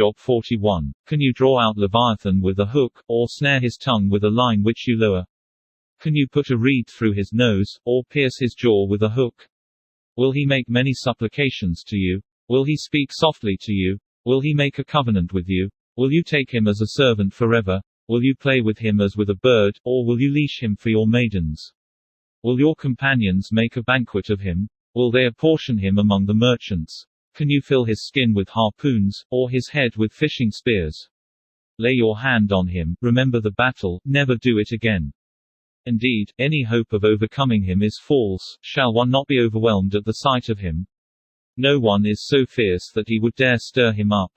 Job 41. Can you draw out Leviathan with a hook, or snare his tongue with a line which you lower? Can you put a reed through his nose, or pierce his jaw with a hook? Will he make many supplications to you? Will he speak softly to you? Will he make a covenant with you? Will you take him as a servant forever? Will you play with him as with a bird, or will you leash him for your maidens? Will your companions make a banquet of him? Will they apportion him among the merchants? Can you fill his skin with harpoons, or his head with fishing spears? Lay your hand on him, remember the battle, never do it again. Indeed, any hope of overcoming him is false. Shall one not be overwhelmed at the sight of him? No one is so fierce that he would dare stir him up.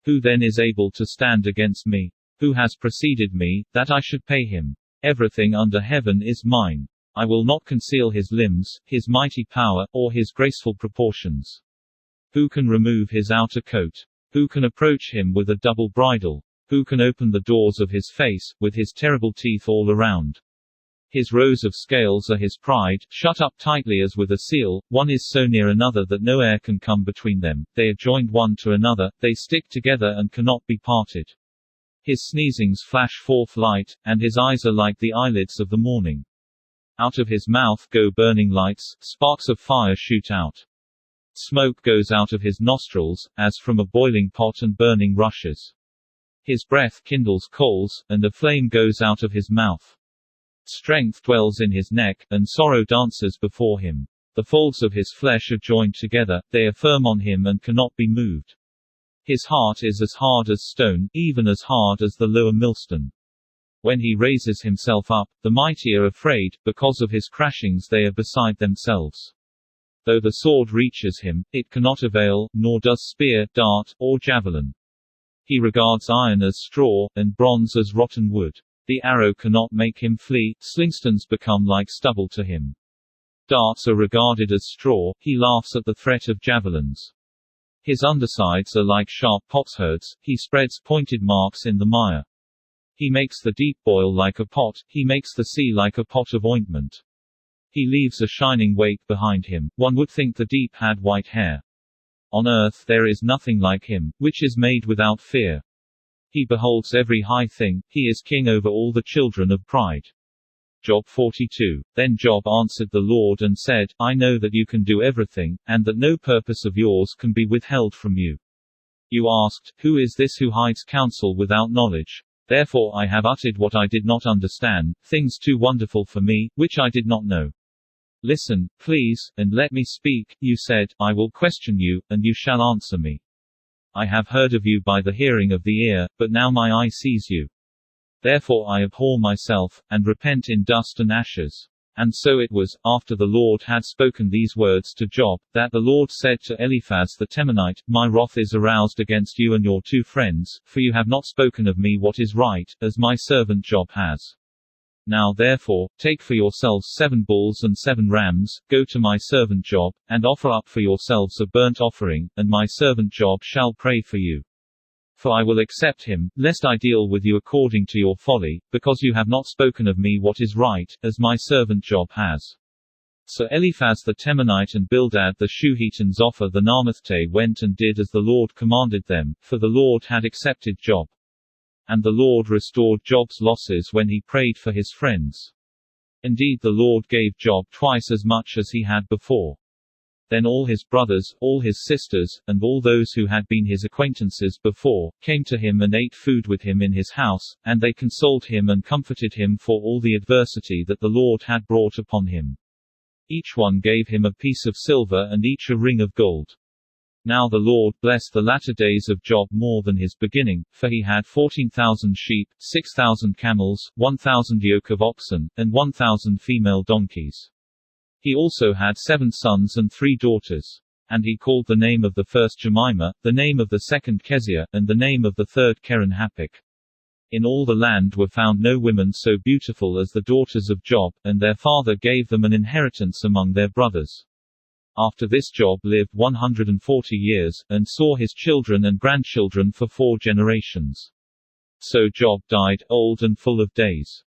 Who then is able to stand against me? Who has preceded me, that I should pay him? Everything under heaven is mine. I will not conceal his limbs, his mighty power, or his graceful proportions. Who can remove his outer coat? Who can approach him with a double bridle? Who can open the doors of his face, with his terrible teeth all around? His rows of scales are his pride, shut up tightly as with a seal. One is so near another that no air can come between them. They are joined one to another, they stick together and cannot be parted. His sneezings flash forth light, and his eyes are like the eyelids of the morning. Out of his mouth go burning lights, sparks of fire shoot out. Smoke goes out of his nostrils, as from a boiling pot and burning rushes. His breath kindles coals, and a flame goes out of his mouth. Strength dwells in his neck, and sorrow dances before him. The folds of his flesh are joined together, they are firm on him and cannot be moved. His heart is as hard as stone, even as hard as the lower millstone. When he raises himself up, the mighty are afraid, because of his crashings they are beside themselves. Though the sword reaches him, it cannot avail, nor does spear, dart, or javelin. He regards iron as straw, and bronze as rotten wood. The arrow cannot make him flee, slingstones become like stubble to him. Darts are regarded as straw, he laughs at the threat of javelins. His undersides are like sharp potsherds, he spreads pointed marks in the mire. He makes the deep boil like a pot, he makes the sea like a pot of ointment. He leaves a shining wake behind him, one would think the deep had white hair. On earth there is nothing like him, which is made without fear. He beholds every high thing, he is king over all the children of pride. Job 42. Then Job answered the Lord and said, I know that you can do everything, and that no purpose of yours can be withheld from you. You asked, who is this who hides counsel without knowledge? Therefore I have uttered what I did not understand, things too wonderful for me, which I did not know. Listen, please, and let me speak. You said, I will question you, and you shall answer me. I have heard of you by the hearing of the ear, but now my eye sees you. Therefore I abhor myself, and repent in dust and ashes. And so it was, after the Lord had spoken these words to Job, that the Lord said to Eliphaz the Temanite, My wrath is aroused against you and your 2 friends, for you have not spoken of me what is right, as my servant Job has. Now therefore, take for yourselves 7 bulls and 7 rams, go to my servant Job, and offer up for yourselves a burnt offering, and my servant Job shall pray for you. For I will accept him, lest I deal with you according to your folly, because you have not spoken of me what is right, as my servant Job has. So Eliphaz the Temanite and Bildad the Shuhitans offer the Namathte went and did as the Lord commanded them, for the Lord had accepted Job. And the Lord restored Job's losses when he prayed for his friends. Indeed the Lord gave Job twice as much as he had before. Then all his brothers, all his sisters, and all those who had been his acquaintances before, came to him and ate food with him in his house, and they consoled him and comforted him for all the adversity that the Lord had brought upon him. Each one gave him a piece of silver and each a ring of gold. Now the Lord blessed the latter days of Job more than his beginning, for he had 14,000 sheep, 6,000 camels, 1,000 yoke of oxen, and 1,000 female donkeys. He also had 7 sons and 3 daughters. And he called the name of the first Jemimah, the name of the second Keziah, and the name of the third Keren-Happuch. In all the land were found no women so beautiful as the daughters of Job, and their father gave them an inheritance among their brothers. After this Job lived 140 years, and saw his children and grandchildren for 4 generations. So Job died, old and full of days.